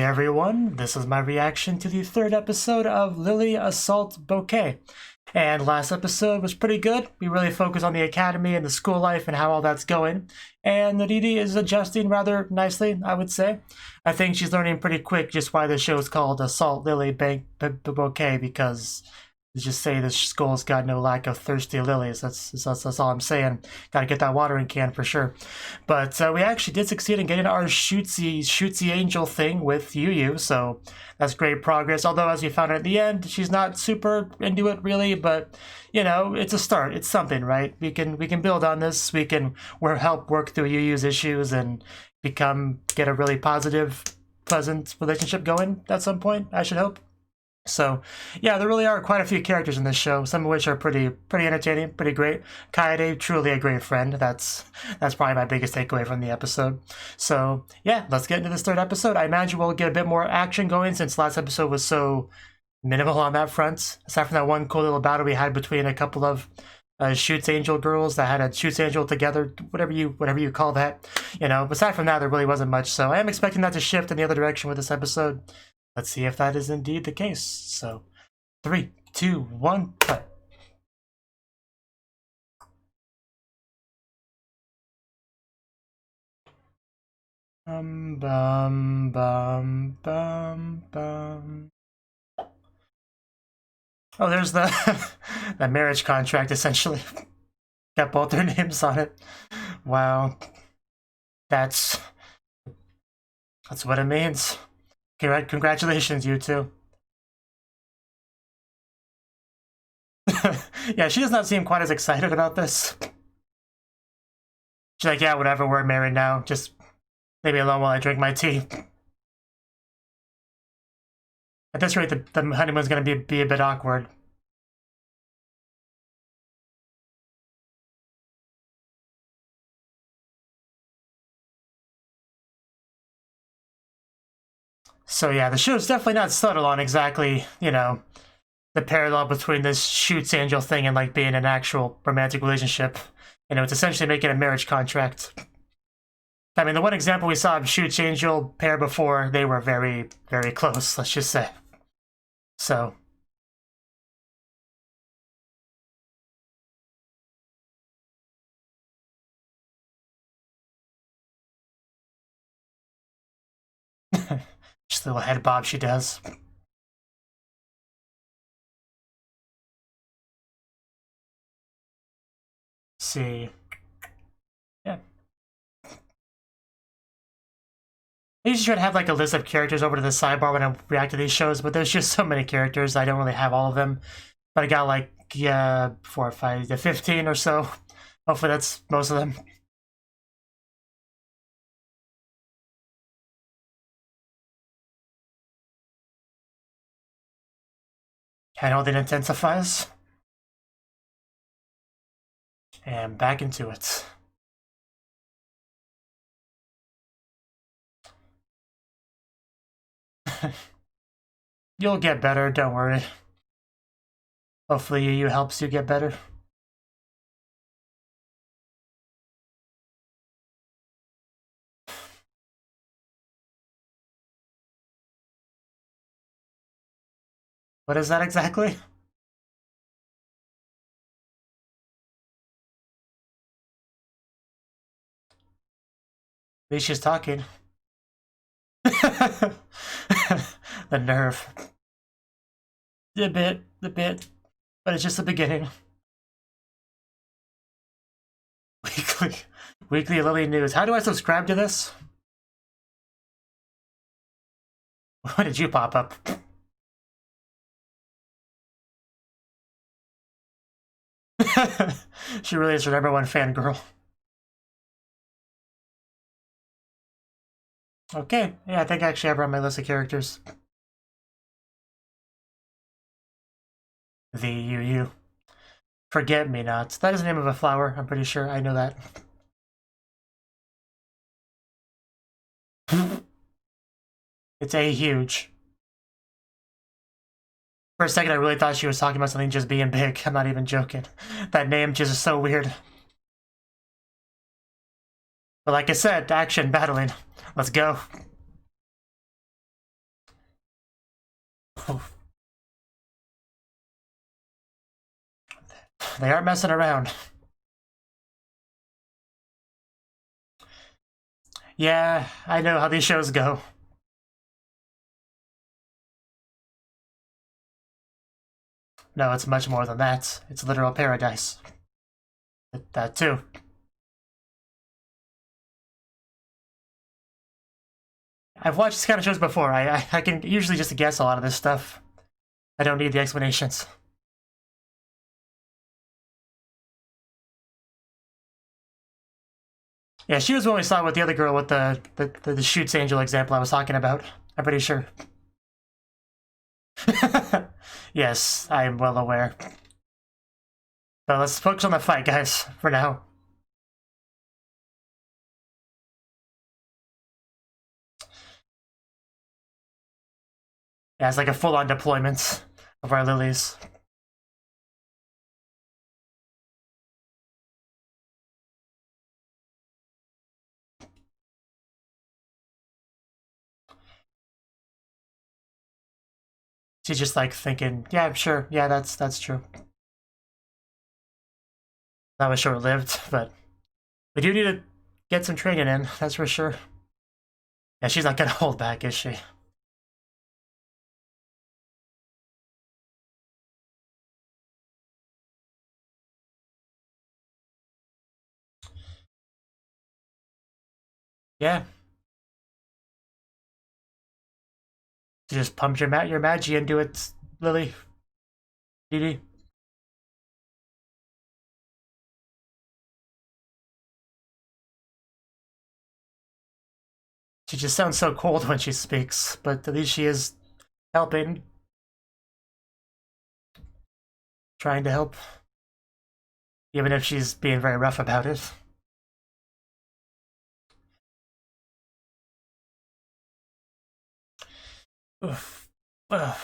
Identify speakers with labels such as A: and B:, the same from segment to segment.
A: everyone, this is my reaction to the third episode of Lily Assault Bouquet. And last episode was pretty good. We really focused on the academy and the school life and how all that's going. And Nariti is adjusting rather nicely, I would say. I think she's learning pretty quick just why the show's called Assault Lily Bouquet, because just say the school's got no lack of thirsty lilies. That's all I'm saying. Gotta get that watering can for sure. But we actually did succeed in getting our shootsy angel thing with Yu, so that's great progress. Although, as we found out at the end, she's not super into it really, but you know, it's a start. It's something, right? We can build on this. We can help work through Yu's issues and get a really positive, pleasant relationship going at some point, I should hope. So, yeah, there really are quite a few characters in this show, some of which are pretty entertaining, pretty great. Kaede, truly a great friend. That's probably my biggest takeaway from the episode. So, yeah, let's get into this third episode. I imagine we'll get a bit more action going since last episode was so minimal on that front. Aside from that one cool little battle we had between a couple of Shoots Angel girls that had a Shoots Angel together, whatever you call that. You know, aside from that, there really wasn't much. So I am expecting that to shift in the other direction with this episode. Let's see if that is indeed the case. So, 3, 2, 1, cut. Bum, bum, bum. Oh, there's the the marriage contract, essentially. Got both their names on it. Wow. That's what it means. Congratulations, you two. Yeah, she does not seem quite as excited about this. She's like, yeah, whatever, we're married now. Just leave me alone while I drink my tea. At this rate, the honeymoon's gonna be a bit awkward. So yeah, the show's definitely not subtle on exactly, you know, the parallel between this Shoots Angel thing and like being an actual romantic relationship. You know, it's essentially making a marriage contract. I mean, the one example we saw of Shoots Angel pair before, they were very, very close, let's just say. So. Just a little head bob she does. See. Yeah. I usually try to have like a list of characters over to the sidebar when I react to these shows, but there's just so many characters, I don't really have all of them. But I got like, yeah, 4 or 5, 15 or so. Hopefully that's most of them. And all that intensifies. And back into it. You'll get better, don't worry. Hopefully Yu helps you get better. What is that exactly? At least she's talking. The nerve. The bit. But it's just the beginning. Weekly Lily News. How do I subscribe to this? When did you pop up? She really is her #1 fangirl. Okay, yeah, I think actually I have her on my list of characters. The Yu. Forget-me-nots. That is the name of a flower, I'm pretty sure. I know that. It's a huge. For a second, I really thought she was talking about something just being big. I'm not even joking. That name just is so weird. But like I said, action, battling. Let's go. They aren't messing around. Yeah, I know how these shows go. No, it's much more than that. It's literal paradise. That too. I've watched these kind of shows before. I can usually just guess a lot of this stuff. I don't need the explanations. Yeah, she was when we saw with the other girl with the shoots angel example I was talking about. I'm pretty sure. Yes, I am well aware. But let's focus on the fight, guys, for now. Yeah, it's like a full-on deployment of our lilies. She's just like thinking, yeah, sure, yeah, that's true. That was short-lived, but we do need to get some training in, that's for sure. Yeah, she's not gonna hold back, is she? Yeah. You just pump your magi into it, Lily. DD. She just sounds so cold when she speaks, but at least she is helping. Trying to help. Even if she's being very rough about it. Oof. Ugh.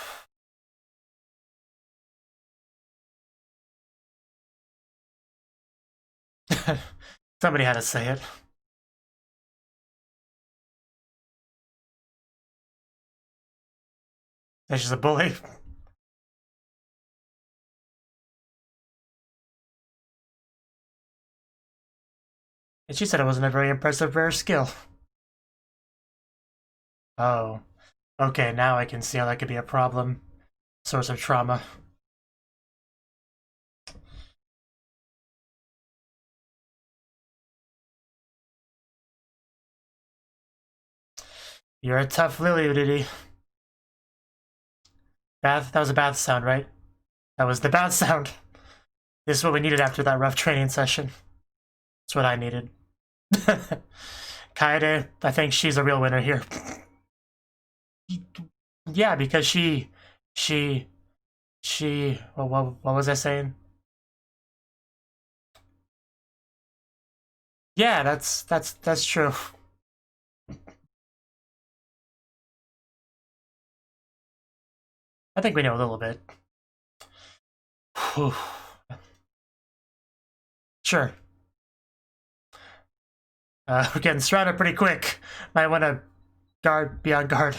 A: Somebody had to say it. And she's a bully. And she said it wasn't a very impressive rare skill. Oh. Okay, now I can see how that could be a problem. Source of trauma. You're a tough Lily, Udidi. Bath? That was a bath sound, right? That was the bath sound. This is what we needed after that rough training session. That's what I needed. Kaede, I think she's a real winner here. Yeah, because what was I saying? Yeah, that's true. I think we know a little bit. Sure. We're getting surrounded pretty quick. Might want to be on guard.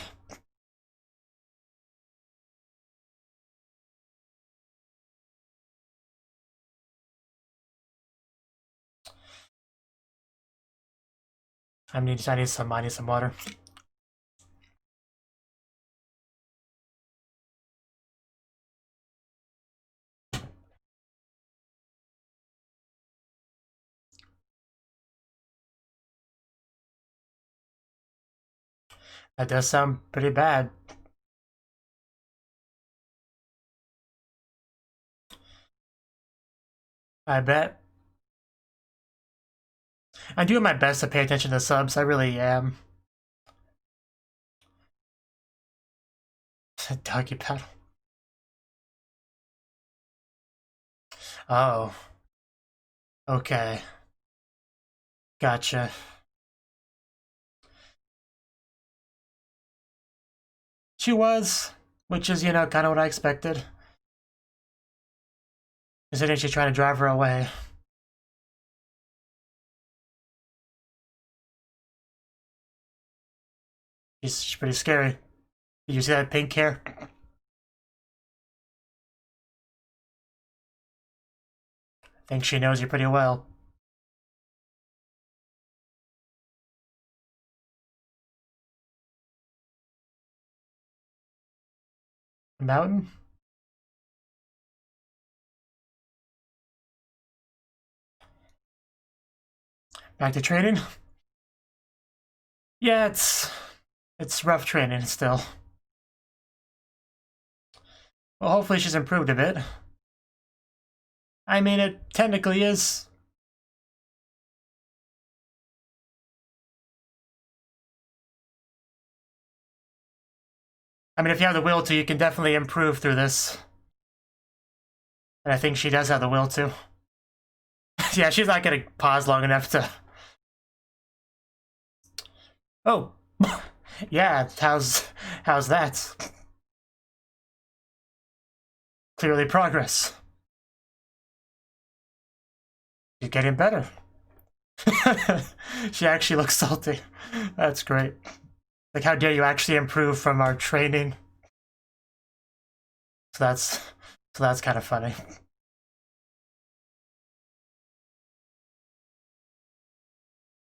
A: I need some water. That does sound pretty bad. I bet. I'm doing my best to pay attention to subs. I really am. Doggy paddle. Oh. Okay. Gotcha. She was, which is, kind of what I expected. Considering she's trying to drive her away. She's pretty scary. Did you see that pink hair? think she knows you pretty well. Mountain? Back to training? Yeah, it's rough training still. Well, hopefully she's improved a bit. I mean, it technically is. I mean, if you have the will to, you can definitely improve through this. And I think she does have the will to. Yeah, she's not gonna pause long enough to... Oh! Yeah, how's that? Clearly progress. She's getting better. She actually looks salty. That's great. Like, how dare you actually improve from our training? So that's kind of funny.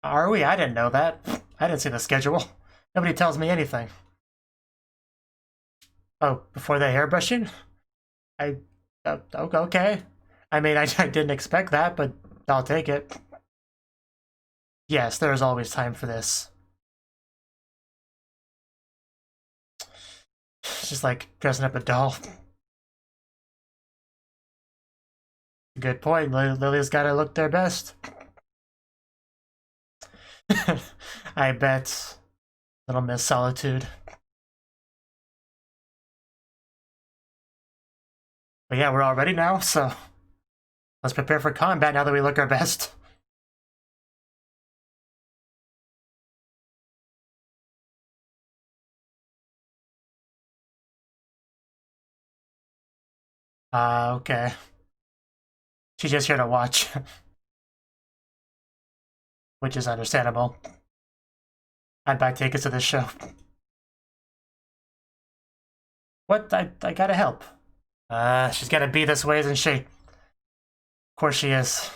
A: Are we? I didn't know that. I didn't see the schedule. Nobody tells me anything. Oh, before the hairbrushing? Okay. I mean, I didn't expect that, but I'll take it. Yes, there is always time for this. It's just like dressing up a doll. Good point. Lily's gotta look their best. I bet. Little Miss Solitude. But yeah, we're all ready now, so let's prepare for combat now that we look our best. Okay. She's just here to watch. Which is understandable. I'd buy tickets to this show. What? I gotta help. She's gotta be this way, isn't she? Of course she is.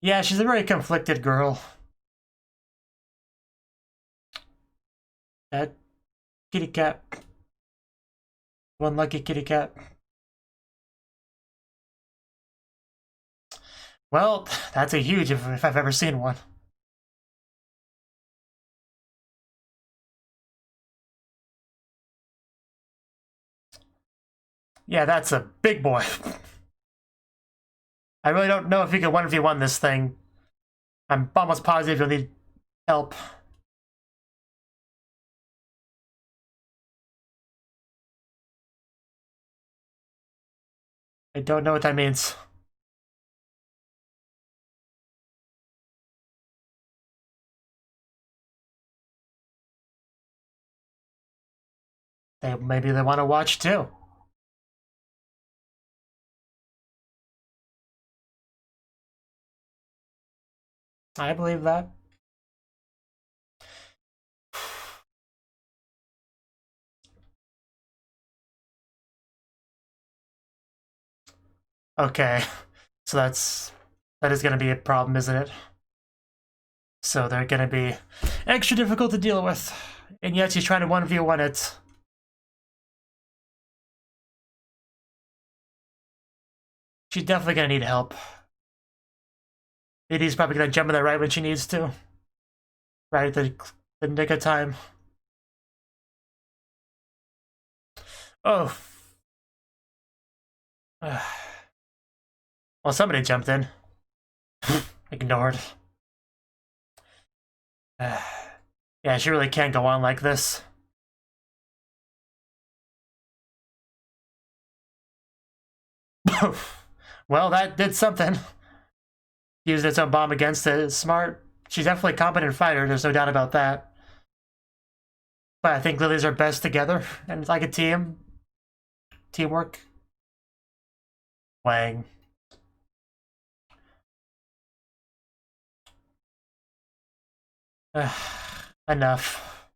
A: Yeah, she's a very conflicted girl. That kitty cat. One lucky kitty cat. Well, that's a huge if I've ever seen one. Yeah, that's a big boy. I really don't know if you can 1v1 this thing. I'm almost positive you'll need help. I don't know what that means. Maybe they want to watch too. I believe that. Okay, so that is gonna be a problem, isn't it? So they're gonna be extra difficult to deal with, and yet she's trying to 1v1 it. She's definitely gonna need help. Diddy's probably gonna jump in there right when she needs to. Right at the nick of time. Oh. Well, somebody jumped in. Ignored. Yeah, she really can't go on like this. Well, that did something. Used its own bomb against it. Smart. She's definitely a competent fighter, there's no doubt about that. But I think Lily's are best together, and it's like a team. Teamwork. Wang. Enough.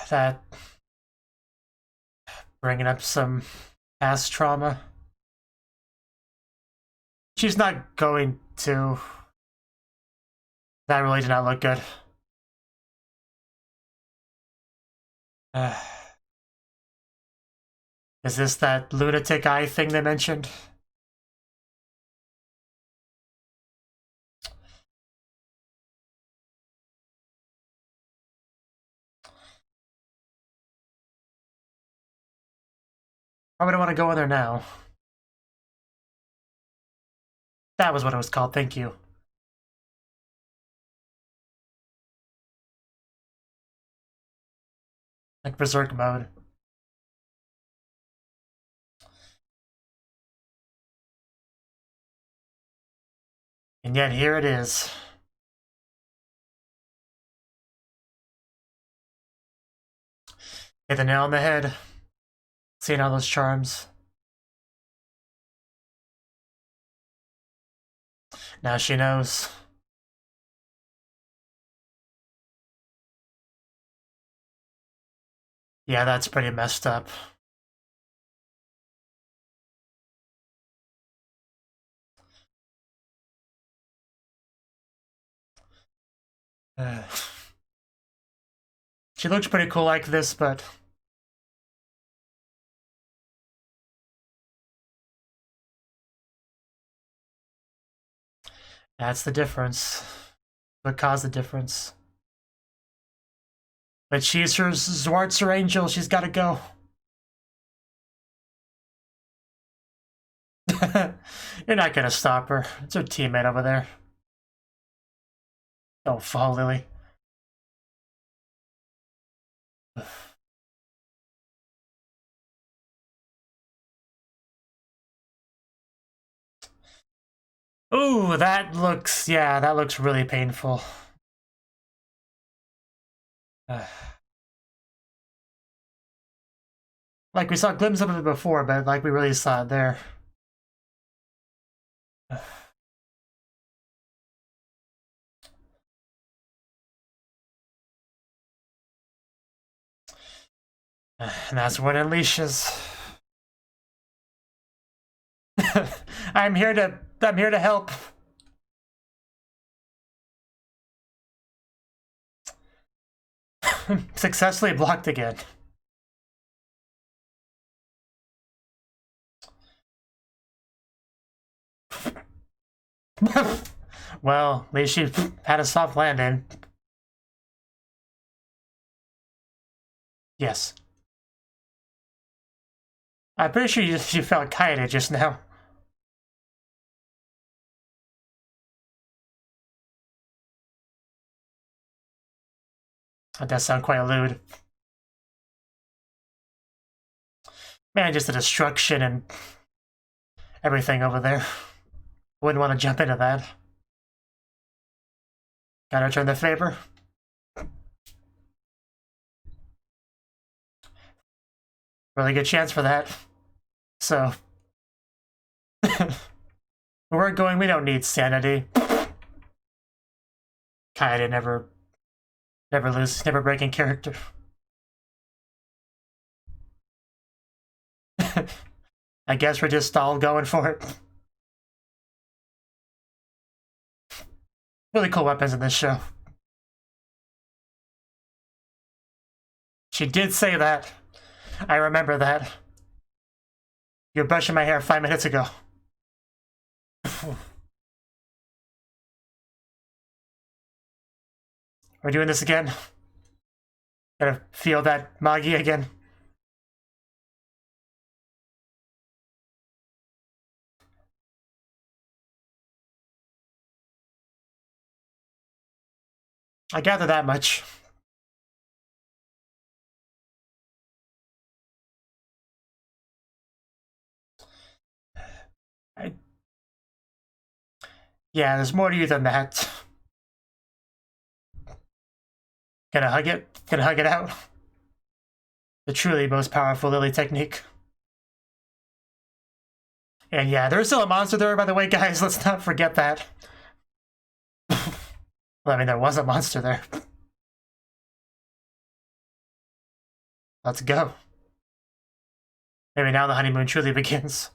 A: That bringing up some past trauma. She's not going to. That really did not look good. Is this that lunatic eye thing they mentioned? Probably don't want to go in there now. That was what it was called, thank you. Like Berserk mode. And yet here it is. Hit the nail on the head. Seeing all those charms. Now she knows. Yeah, that's pretty messed up. She looks pretty cool like this, but that's the difference. What caused the difference? But she's her Schwarzer angel. She's got to go. You're not gonna stop her. It's her teammate over there. Don't fall, Lily. Ooh, that looks, yeah, that looks really painful. Like we saw a glimpse of it before, but like we really saw it there. And that's what unleashes. I'm here to help. Successfully blocked again. Well, at least she had a soft landing. Yes. I'm pretty sure she felt kited just now. That does sound quite lewd. Man, just the destruction and everything over there. Wouldn't want to jump into that. Gotta return the favor. Really good chance for that. So. We're going, we don't need sanity. Kaede never lose, never breaking character. I guess we're just all going for it. Really cool weapons in this show. She did say that. I remember that. You were brushing my hair 5 minutes ago. We're doing this again. Gotta feel that Magi again. I gather that much. Yeah, there's more to you than that. Gonna hug it? Gonna hug it out? The truly most powerful Lily technique. And yeah, there's still a monster there, by the way, guys. Let's not forget that. Well, I mean, there was a monster there. Let's go. Maybe now the honeymoon truly begins.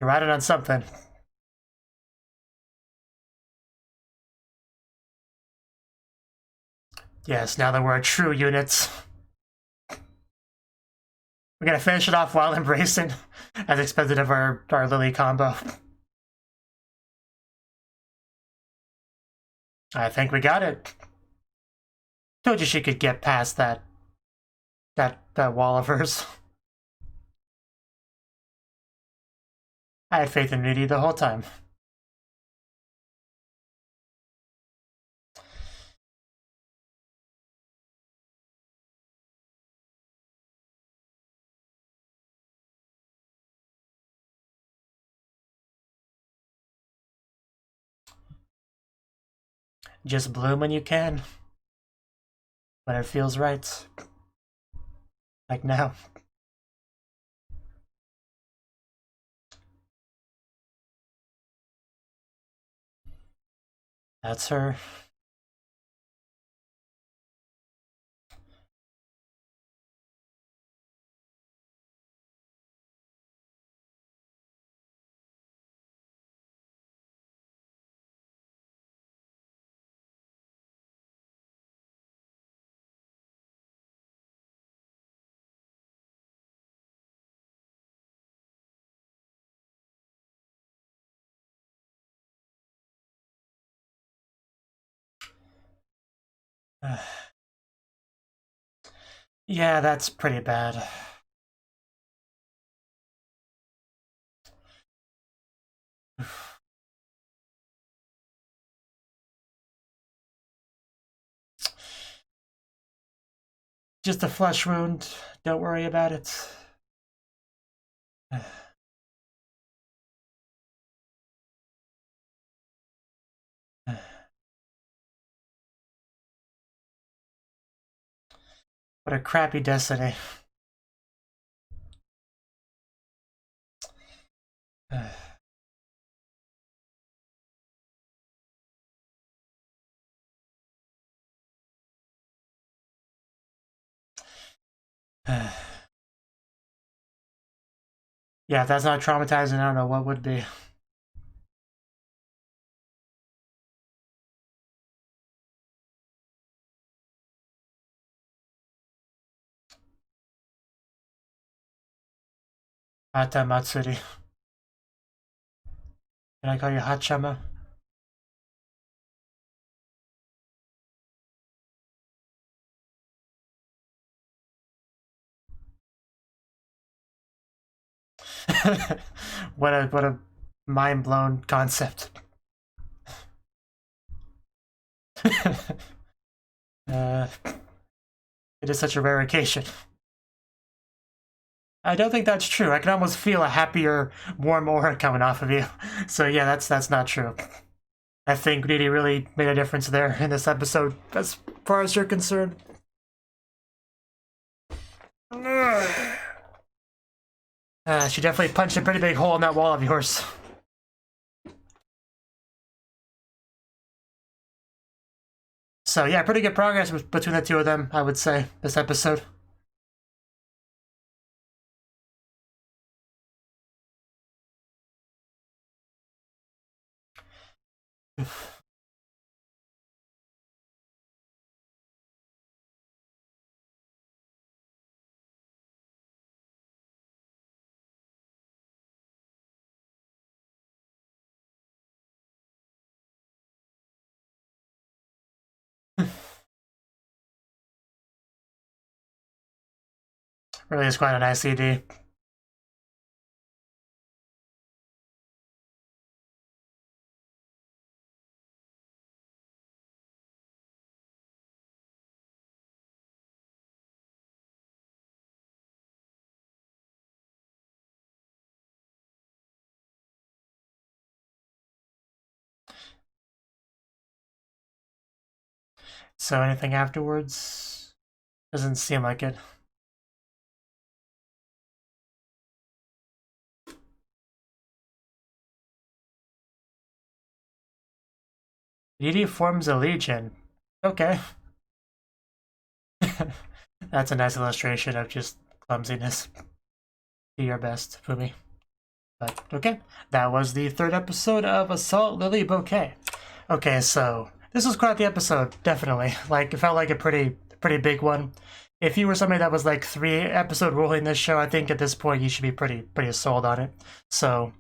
A: You're riding on something. Yes, now that we're a true unit. We're gonna finish it off while embracing, as expected of our Lily combo. I think we got it. Told you she could get past that wall of hers. I had faith in Nudie the whole time. Just bloom when you can. When it feels right. Like now. That's her. Yeah, that's pretty bad. Just a flesh wound. Don't worry about it. What a crappy destiny. Yeah, if that's not traumatizing, I don't know what would be. Hata Matsuri. Can I call you Hachama? What a mind-blown concept. It is such a rare occasion. I don't think that's true. I can almost feel a happier, warm aura coming off of you. So yeah, that's not true. I think Needy really made a difference there in this episode, as far as you're concerned. She definitely punched a pretty big hole in that wall of yours. So yeah, pretty good progress between the two of them, I would say, this episode. Really is quite a nice CD. So anything afterwards? Doesn't seem like it. Yidi forms a legion. Okay. That's a nice illustration of just clumsiness. Do your best, Fumi. But okay, that was the third episode of Assault Lily Bouquet. Okay, so this was quite the episode, definitely. Like, it felt like a pretty big one. If you were somebody that was like 3-episode ruling this show, I think at this point you should be pretty sold on it. So,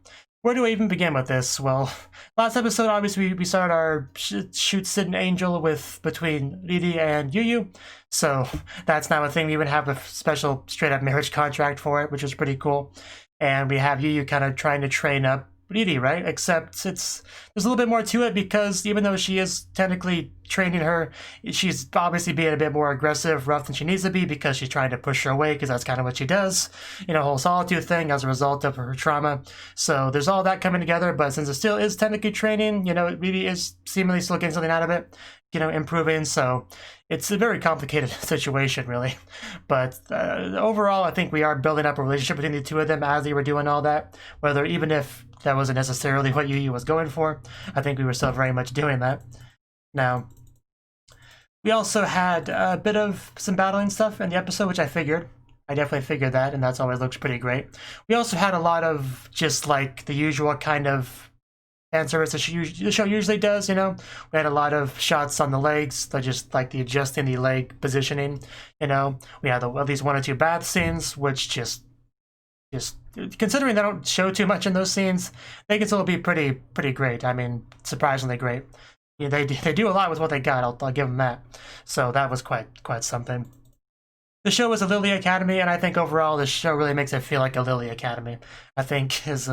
A: where do I even begin with this? Well, last episode, obviously, we started our shoot Sid Angel between Riri and Yuyu. So that's now a thing. We even have a special straight-up marriage contract for it, which was pretty cool. And we have Yuyu kind of trying to train up Riri, right? Except there's a little bit more to it, because even though she is technically training her, she's obviously being a bit more aggressive, rough than she needs to be, because she's trying to push her away, because that's kind of what she does, whole solitude thing as a result of her trauma. So there's all that coming together, but since it still is technically training, it really is seemingly still getting something out of it, improving. So it's a very complicated situation, really. But overall, I think we are building up a relationship between the two of them as they were doing all that, even if that wasn't necessarily what Yuyu was going for. I think we were still very much doing that. Now, we also had a bit of some battling stuff in the episode, which I definitely figured that, and that's always looks pretty great. We also had a lot of just like the usual kind of fan service the show usually does, We had a lot of shots on the legs, just like the adjusting the leg positioning, We had at least 1 or 2 bath scenes, which just considering they don't show too much in those scenes, they can still be pretty great. I mean, surprisingly great. They do a lot with what they got. I'll give them that. So that was quite something. The show was a Lily Academy, and I think overall the show really makes it feel like a Lily Academy. I think is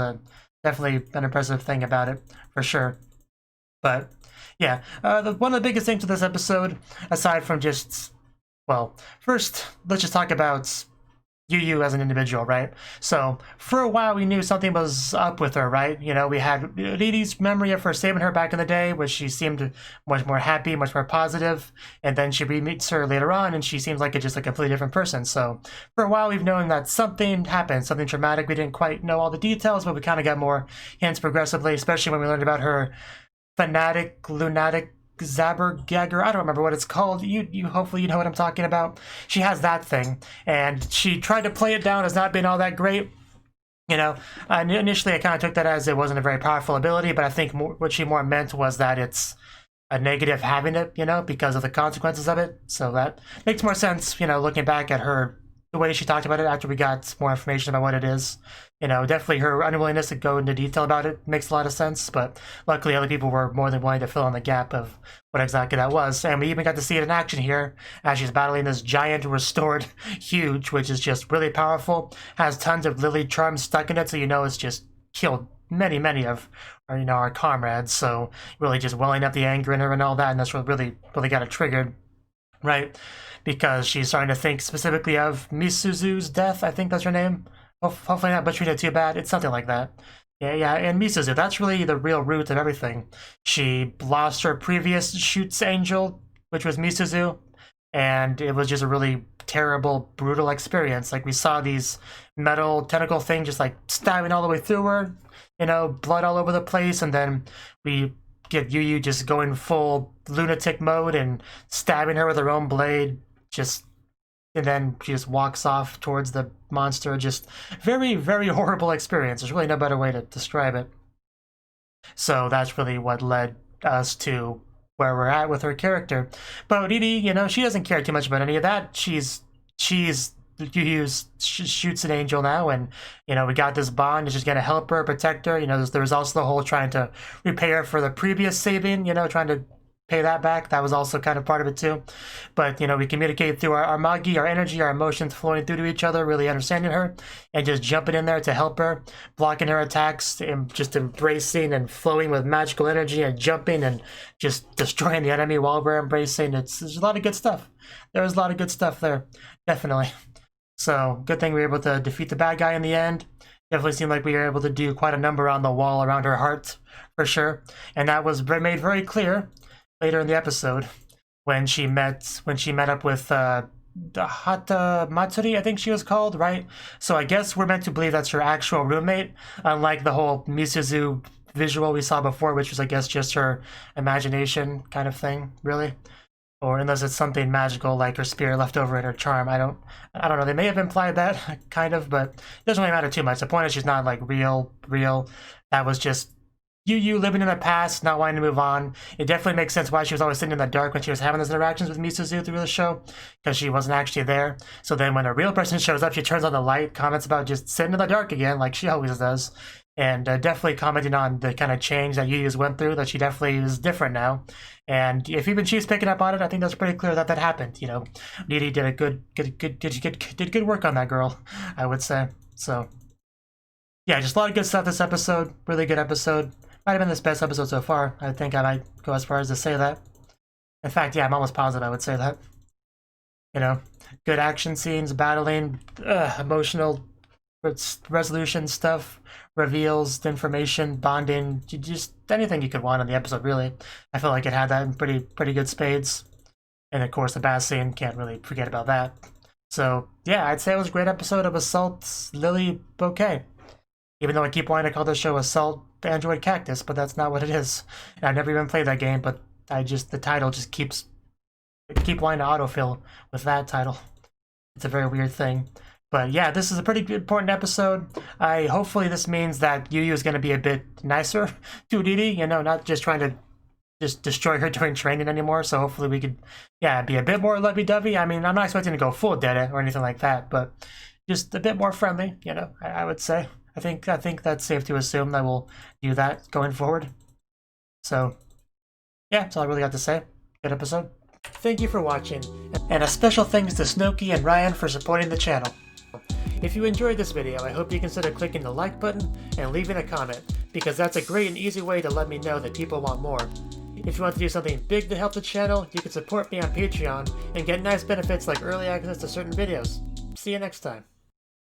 A: definitely an impressive thing about it, for sure. But yeah, one of the biggest things to this episode, aside from just, well, first let's just talk about Yuyu as an individual, right? So for a while we knew something was up with her, right? We had Riri's memory of her saving her back in the day, which she seemed much more happy, much more positive, and then she meets her later on and she seems like just a completely different person. So for a while we've known that something happened, something traumatic. We didn't quite know all the details, but we kind of got more hints progressively, especially when we learned about her fanatic, lunatic, Zabergagger, I don't remember what it's called. You hopefully you know what I'm talking about. She has that thing, and she tried to play it down as not being all that great. Initially I kind of took that as it wasn't a very powerful ability, but I think what she more meant was that it's a negative having it, because of the consequences of it. So that makes more sense, looking back at her, the way she talked about it after we got more information about what it is. Definitely her unwillingness to go into detail about it makes a lot of sense, but luckily other people were more than willing to fill in the gap of what exactly that was. And we even got to see it in action here as she's battling this giant restored huge, which is just really powerful, has tons of Lily charms stuck in it, so it's just killed many of our comrades. So really just welling up the anger in her and all that, and that's what really got it triggered, right? Because she's starting to think specifically of Misuzu's death. I think that's her name. Hopefully not butchering it too bad. It's something like that. Yeah, and Misuzu, that's really the real root of everything. She lost her previous shoots angel, which was Misuzu, and it was just a really terrible, brutal experience. Like, we saw these metal tentacle things just like stabbing all the way through her, blood all over the place, and then we get Yuyu just going full lunatic mode and stabbing her with her own blade, and then she just walks off towards the monster. Just very horrible experience. There's really no better way to describe it. So that's really what led us to where we're at with her character. But Riri, she doesn't care too much about any of that. She's Yuyu's shoots an angel now, and we got this bond. It's just gonna help her, protect her. There's also the whole trying to repay her for the previous saving, trying to pay that back. That was also kind of part of it too. But we communicate through our magi, our energy, our emotions flowing through to each other, really understanding her and just jumping in there to help her, blocking her attacks, and just embracing and flowing with magical energy and jumping and just destroying the enemy while we're embracing. There's a lot of good stuff. There was a lot of good stuff there, definitely. So good thing we were able to defeat the bad guy in the end. Definitely seemed like we were able to do quite a number on the wall around her heart, for sure. And that was made very clear later in the episode. when she met up with the Hata Matsuri, I think she was called, right? So I guess we're meant to believe that's her actual roommate, unlike the whole Misuzu visual we saw before, which was, I guess, just her imagination kind of thing, really. Or unless it's something magical like her spirit left over in her charm. I don't know. They may have implied that, kind of, but it doesn't really matter too much. The point is she's not like real. That was just Yu living in the past, not wanting to move on. It definitely makes sense why she was always sitting in the dark when she was having those interactions with Misuzu through the show, because she wasn't actually there. So then when a real person shows up, she turns on the light, comments about just sitting in the dark again, like she always does. And definitely commenting on the kind of change that Yu's went through, that she definitely is different now. And if even she's picking up on it, I think that's pretty clear that that happened. You know, Nidhi did a good work on that girl, I would say. So yeah, just a lot of good stuff this episode. Really good episode. Might have been this best episode so far. I think I might go as far as to say that. In fact, yeah, I'm almost positive I would say that. You know, good action scenes, battling, emotional resolution stuff, reveals, information, bonding, just anything you could want in the episode, really. I feel like it had that in pretty good spades. And of course, the bass scene, can't really forget about that. So yeah, I'd say it was a great episode of Assault Lily Bouquet. Even though I keep wanting to call this show Assault Android Cactus, but that's not what it is. And I've never even played that game, but the title just keep wanting to autofill with that title. It's a very weird thing. But yeah, this is a pretty important episode. Hopefully this means that Yu is going to be a bit nicer to Nidhi, you know, not just trying to just destroy her during training anymore. So hopefully we could, yeah, be a bit more lovey-dovey. I mean, I'm not expecting to go full dead or anything like that, but just a bit more friendly, you know, I would say. I think that's safe to assume that we'll do that going forward. So yeah, that's all I really got to say. Good episode. Thank you for watching, and a special thanks to Cnouki and Ryan for supporting the channel. If you enjoyed this video, I hope you consider clicking the like button and leaving a comment, because that's a great and easy way to let me know that people want more. If you want to do something big to help the channel, you can support me on Patreon and get nice benefits like early access to certain videos. See you next time.